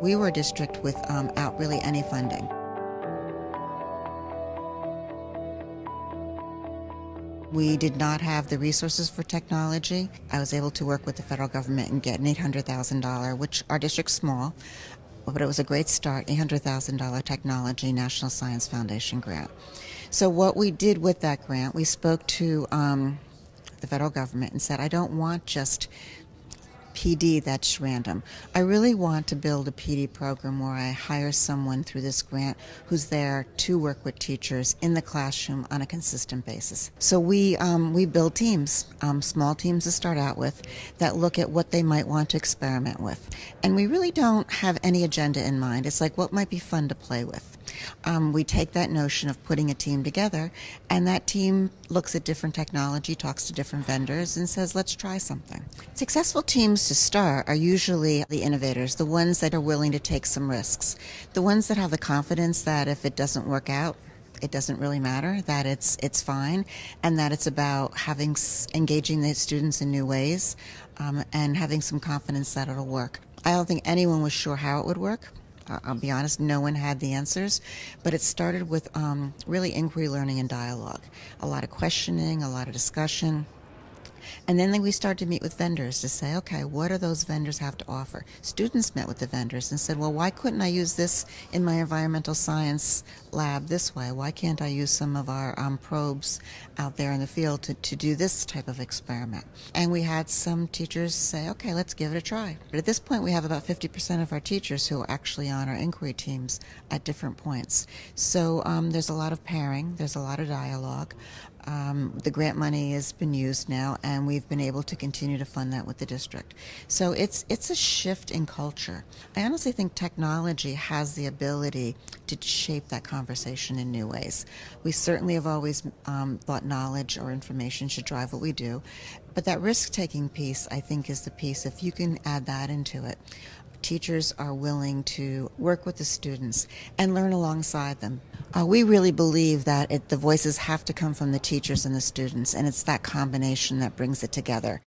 We were a district without really any funding. We did not have the resources for technology. I was able to work with the federal government and get an $800,000, which our district's small, but it was a great start, $800,000 Technology National Science Foundation grant. So what we did with that grant, we spoke to the federal government and said, I don't want just PD that's random. I really want to build a PD program where I hire someone through this grant who's there to work with teachers in the classroom on a consistent basis. So we build teams, small teams to start out with, that look at what they might want to experiment with. And we really don't have any agenda in mind. It's like what might be fun to play with. We take that notion of putting a team together, and that team looks at different technology, talks to different vendors, and says, let's try something. Successful teams to start are usually the innovators, the ones that are willing to take some risks, the ones that have the confidence that if it doesn't work out, it doesn't really matter, that it's fine, and that it's about engaging the students in new ways and having some confidence that it'll work. I don't think anyone was sure how it would work. I'll be honest, no one had the answers, but it started with really inquiry, learning, and dialogue. A lot of questioning, a lot of discussion. And then we started to meet with vendors to say, okay, what do those vendors have to offer? Students met with the vendors and said, well, why couldn't I use this in my environmental science lab this way? Why can't I use some of our probes out there in the field to do this type of experiment? And we had some teachers say, okay, let's give it a try. But at this point, we have about 50% of our teachers who are actually on our inquiry teams at different points. So there's a lot of pairing, there's a lot of dialogue. The grant money has been used now, and we've been able to continue to fund that with the district. So it's a shift in culture. I honestly think technology has the ability to shape that conversation in new ways. We certainly have always thought knowledge or information should drive what we do, but that risk-taking piece, I think, is the piece. If you can add that into it, teachers are willing to work with the students and learn alongside them. We really believe that the voices have to come from the teachers and the students, and it's that combination that brings it together.